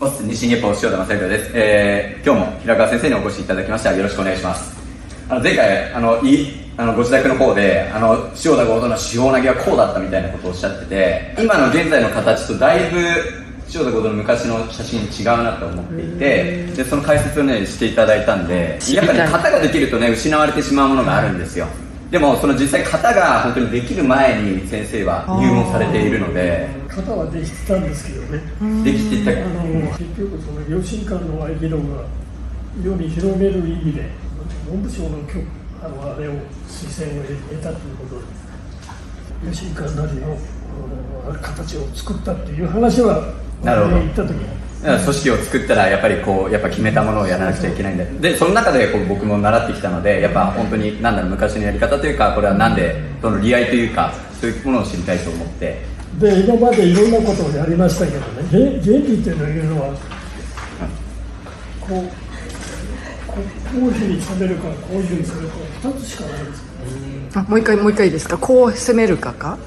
オス日進月歩塩田正宏です。今日も平川先生にお越しいただきました。よろしくお願いします。前回ご自宅の方で塩田剛の手法投げはこうだったみたいなことをおっしゃってて、今の現在の形とだいぶ塩田剛の昔の写真違うなと思っていて、でその解説をねしていただいたんで、やっぱり型ができるとね失われてしまうものがあるんですよ。でもその実際型が本当にできる前に先生は入門されているので、型はできてたんですけどね、できてた結局その良心館の合気道が世に広める意味で文部省のあれを推薦を得たということで、良心館なりの形を作ったっていう話はなるほど言った時に組織を作ったらやっぱりやっぱ決めたものをやらなくちゃいけないんで、でその中で僕も習ってきたので、やっぱ本当に昔のやり方というか、これはなんでその利合いというか、そういうものを知りたいと思って。で今までいろんなことをやりましたけどね、原理っていうのはこういうふうに攻めるか、こういうふうに攻めるか、2つしかないんですよ。もう一回いいですか。こう攻めるかか。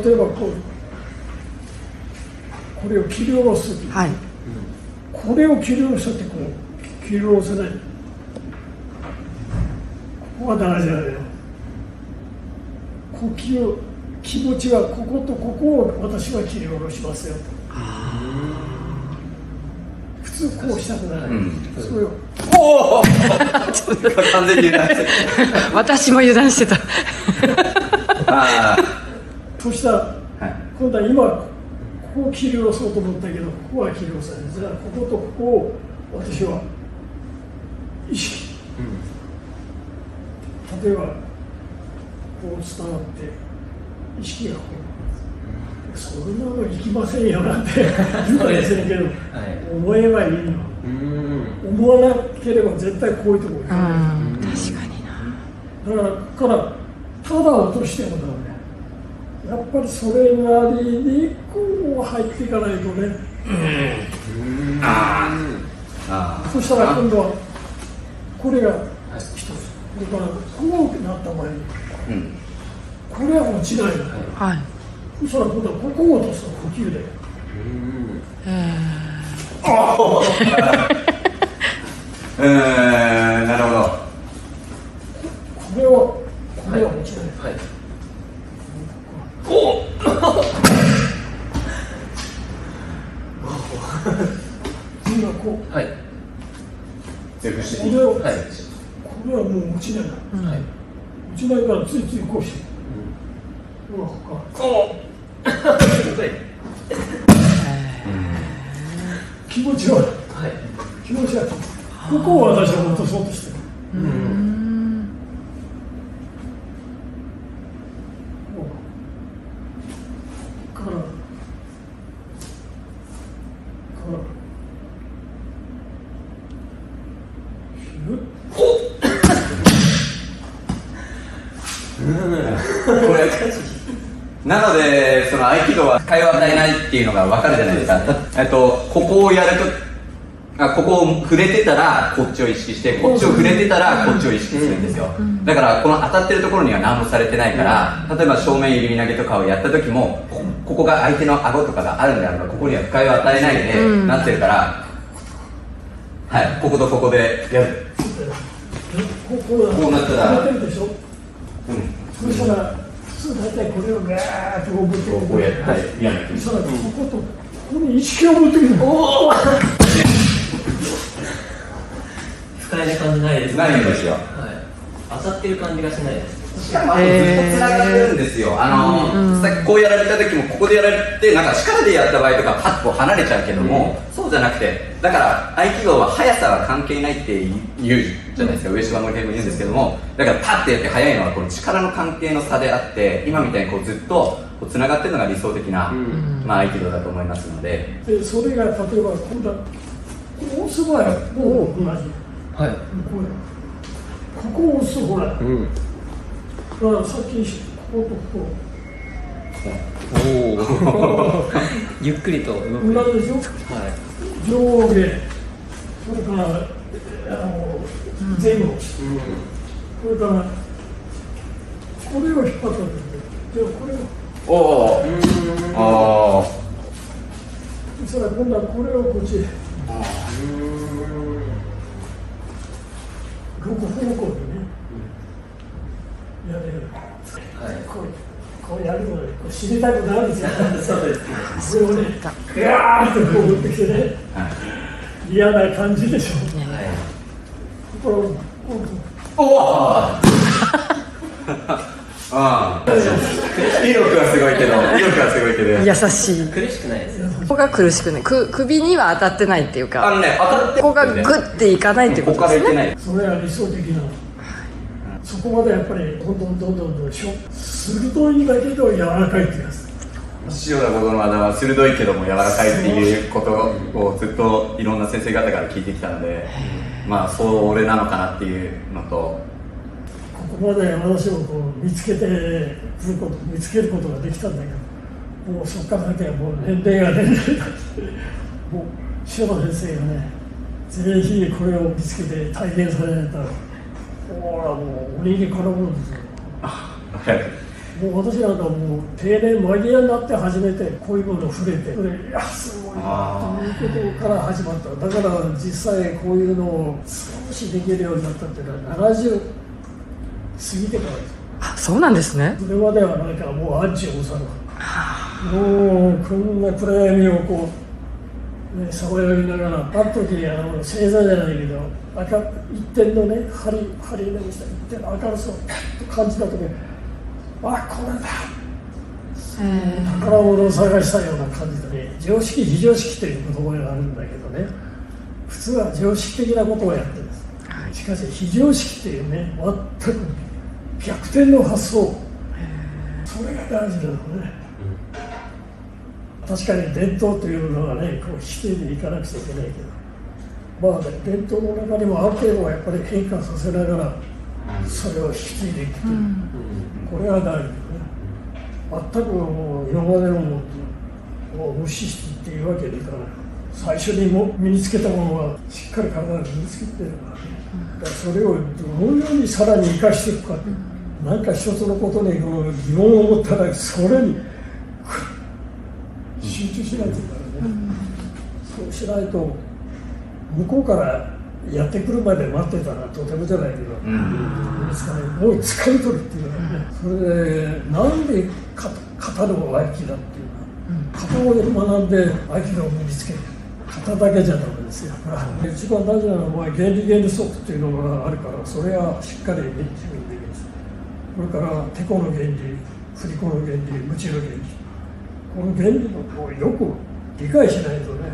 例えばこれを切り下ろすとき、はい、これを切り下ろしたって切り下ろせない。ここが大事だよ。呼吸、気持ちはこことここを私は切り下ろしますよ。普通こうしたくない。それをおお完全に油断して私も油断してたそしたら、今度は今ここを切り下ろそうと思ったけど、ここは切り下ろさない。じゃあこことここを私は意識、例えばこう伝わって意識がこう、そんなのいきませんよなんて言うかもしれないけど、思えばいいの。思わなければ絶対こういうところに行かない。確かにな。だからただ落としてもダメ。やっぱりそれなりにこう入っていかないとね。そしたら今度はこれが一つ、それからこうなった場合に、これは落ちないの。はい。そしたら今度はここを落とすの呼吸で。なるほど。これは落ちない。今こう、これはもう落ちない。落ちないからついついこうして。気持ちはここを私は落とそうとしてる。なのでその合気道は会話を与えないっていうのが分かるじゃないですか。ここをやると、ここを触れてたらこっちを意識して、こっちを触れてたらこっちを意識するんですよ。だからこの当たってるところには何もされてないから、例えば正面入り投げとかをやった時も、ここが相手の顎とかがあるんであれば、ここには不快を与えないでなってるから、こことここでやる。こうなったら、そしたら普通大体これをガーッとこうやって、そしたらこことここに意識を持ってくる。不快な感じないですね。ないんですよ。当たってる感じがしないです。しかもずっとつながってるんですよ。さっきこうやられた時もここでやられて、力でやった場合とかパッと離れちゃうけども、そうじゃなくて、だから合気道は速さは関係ないって言うじゃないですか。上島の平も言うんですけども、だからパッてやって速いのはこの力の関係の差であって、今みたいにずっとつながってるのが理想的な合気道だと思いますので。それが例えば今度はこう押す場合はもう同じ。ここを押すとほら、だからさっきこことここゆっくりと動く。同じでしょ。上下、それから前後、それからこれを引っ張ったんですけど、これをそしたら今度はこれをこっち6方向にねやれる、こうやるので知りたくなるんですよそれをねガーッとこう持ってきてね、嫌な感じでしょ、これ威力はすごいけど、優しい。苦しくないですよ。ここが苦しくない。首には当たってないっていうか、当たってここがグッていかないっていうことですね。それは理想的な、そこまでやっぱりどんどん鋭いんだけど柔らかいってやつ。塩田小園は鋭いけども柔らかいっていうことをずっといろんな先生方から聞いてきたので、まあそれなのかなっていうのと、ここまで私をこう見つけることができたんだけど、もうそこから先はもう年齢がもう塩田先生がね、ぜひこれを見つけて体現されたら、ほらもう鬼に絡むんですよ。もう私なんかもう定年間際になって初めてこういうものを触れて、いやすごいなということから始まった。だから実際こういうのを少しできるようになったっていうのは70過ぎてからです。あ、そうなんですね。それまではなんかもうアンチ大阪、もうこんな暗闇をこう、ね、さまよいながら、ある時に星座じゃないけど一点のね針の下一点の明るさを感じた時に、あ、これだ、宝物を探したような感じでね、常識非常識という言葉があるんだけどね、普通は常識的なことをやってるんです。しかし非常識っていうね、全く逆転の発想、それが大事なのね。確かに伝統というのはね、こう否定でいかなくちゃいけないけど、まあ、ね、伝統の中にもある程度はやっぱり変化させながらそれを引き継いでいくという、これは大事だね。全くもう今までのものを無視してっていうわけにいかない。最初にも身につけたものはしっかり体に身につけてるからね。だからそれをどのようにさらに生かしていくか、何か一つのことに疑問を持ったらそれに集中しないといけないね。そうしないと向こうからやってくるまで待ってたらとてもじゃないけど、ですかね、もう掴み取るっていうのはね、それでなんで型の合気だっていうか、型を学んで合気道を身につける、型だけじゃダメですよ。一番大事なのは原理原理則っていうのがあるから、それはしっかり自分できる。それからてこの原理、振り子の原理、ムチの原理、この原理をよく理解しないとね、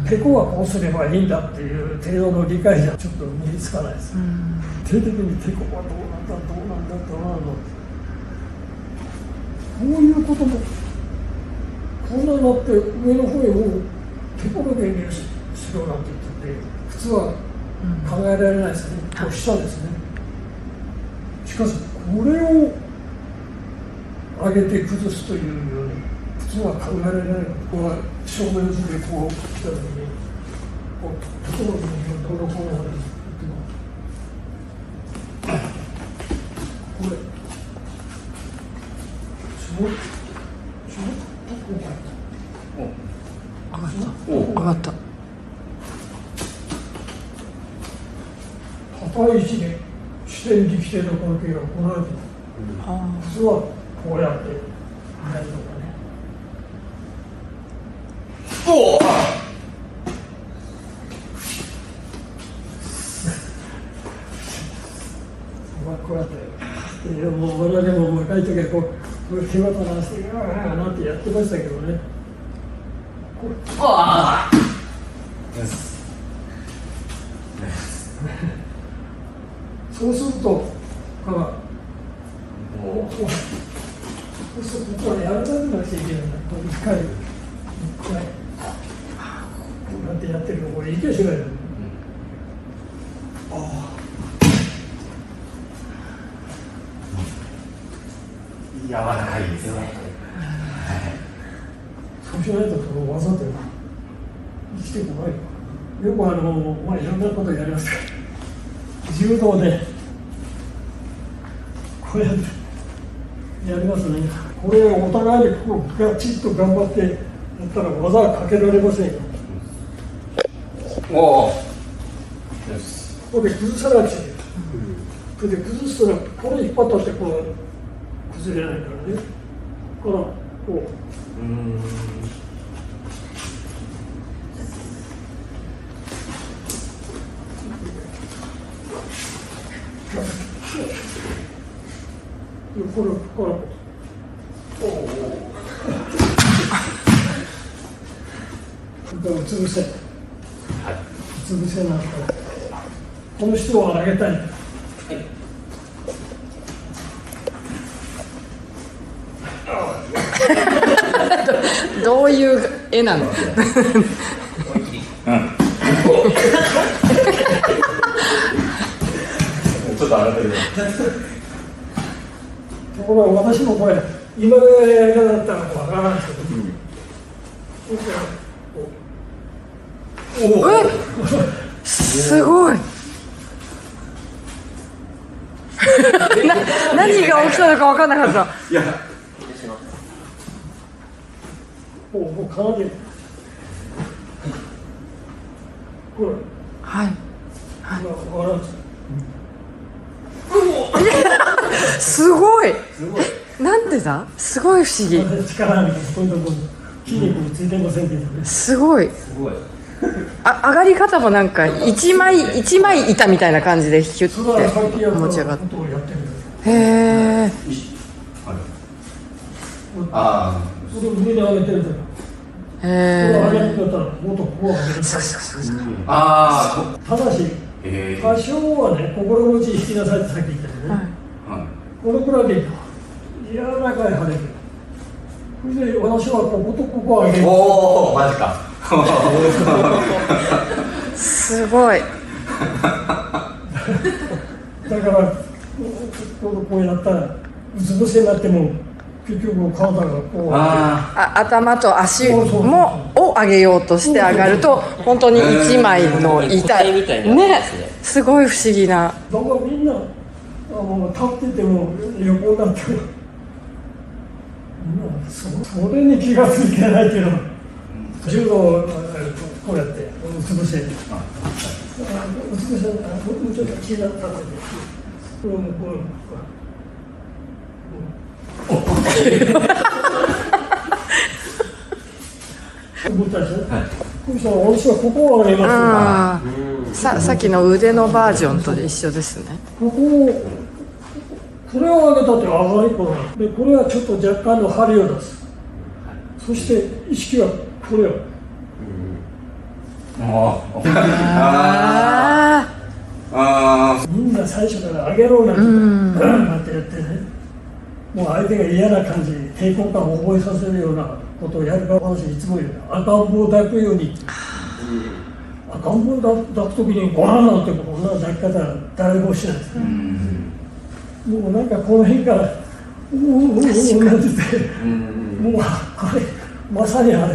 てこはこうすればいいんだっていう程度の理解じゃちょっと身につかないです。定的にてこはどうなんだこういうこともこんなのって上の方へもうてこの原理をしろなんて言ってて、普通は考えられないですね。こうしたんですね。しかしこれを上げて崩すというように普通は考えられない。ここは正面図でこう来た時にこうところにどのこうなるこれ上がった。高い位置で支点力点の関係が行われている。普通はこうやってやるとかね。こうやって、もう我々も若い時はこう手渡らしてなんてやってましたけどね。そうするとここはやらなくなきゃいけないんだ。一回こうやってやってるのこれいけしないの。柔らかいですね。そうしないとその技って生きてこない。よくいろんなことやりますから、柔道でこうやってやりますね。これをお互いにこうガチッと頑張ってったら技はかけられませんよ。おお。ここで崩さなくちゃいけない。それで崩すとね、これ引っ張ったってこう崩れないからね。このこう。これ。うつ伏せ。うつ伏せなんか。この人を上げたい。どういう絵なの？ちょっと上がってる。ところが私もこれ今のやり方だったらわからないですけど。すごい。何が起きたのか分からなかった。いや。もうかなり。これ。はい。わからんです。すごい。なんでだ？すごい不思議。力にどんどん筋肉についてませんけどね。すごい。上がり方もなんか一枚板みたいな感じでヒュッて持ち上がって。へえ。ああ。それを上に上げてるから。へえ。上げてたらもっとここを上げる。そう。ああ。ただし多少はね心持ち引きなさいってさっき言ったよね。このくらいで柔らかい羽根。それで私はこことここを上げる。おお、マジか。すごい。だからこうやったらうつ伏せになっても結局体がこう頭と足もを上げようとして上がると本当に一枚の板ね、すごい不思議な。だからみんな立ってても横になってもそれに気がついてないけど柔道をこうやってうつ伏せうつ伏せもうちょっと気が立ててこれもこう思ったでしょ。私はここを上げます。さっきの腕のバージョンと一緒ですね。これを上げたって上がりっこなので、これはちょっと若干の張りを出す。そして意識はこれを。みんな最初から上げろなんてやってね、もう相手が嫌な感じ抵抗感を覚えさせるようなことをやるから、私いつも言う赤ん坊を抱くように、赤ん坊を抱くときにゴーンなんてこんな抱き方誰もしないです。もうなんかこの辺からなんてて、もうこれまさにあれ、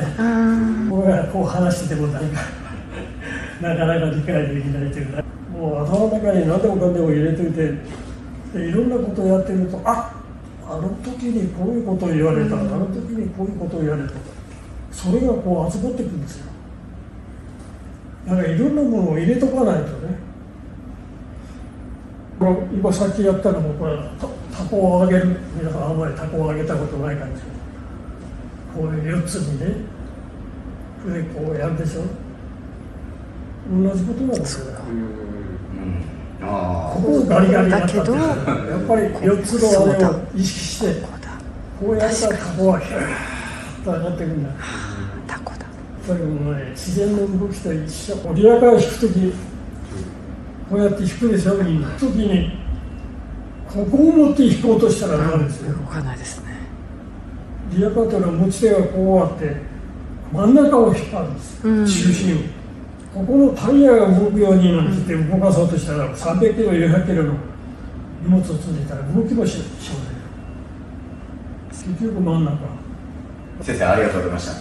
僕がこう話しててもなかなか理解できないというか、もう頭の中に何でもかんでも入れといて、でいろんなことをやってると、あの時にこういうことを言われた、あの時にこういうことを言われた、それがこう集まってくるんですよ。だからいろんなものを入れとかないとね。今さっきやったのもこれタコを上げる、皆さんあんまりタコを上げたことないかもしれない。こういう4つにね、それでこうやるでしょ。同じことなんですよ。ここをガリガリやったってやっぱり4つのあれを意識してこうやったらタコはヒューッと上がってくるんだ。タコだ。それもね、自然の動きと一緒。リアカーを引くときこうやって引くでしょ。引くときにここを持って引こうとしたらダメですよ。動かないですね。リアカーというのは持ち手がこうあって真ん中を引っ張るんです、中心を。ここのタイヤが動くようになんて動かそうとしたら300キロ400キロの荷物を積んでいたら動きもしません。結局真ん中。先生ありがとうございました。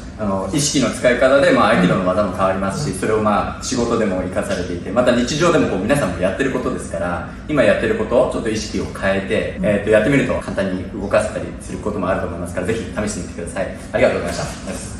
意識の使い方で、合気道の技も変わりますし、それを仕事でも生かされていて、また日常でも皆さんもやってることですから、今やってることをちょっと意識を変えて、やってみると簡単に動かせたりすることもあると思いますから、ぜひ試してみてください。ありがとうございました。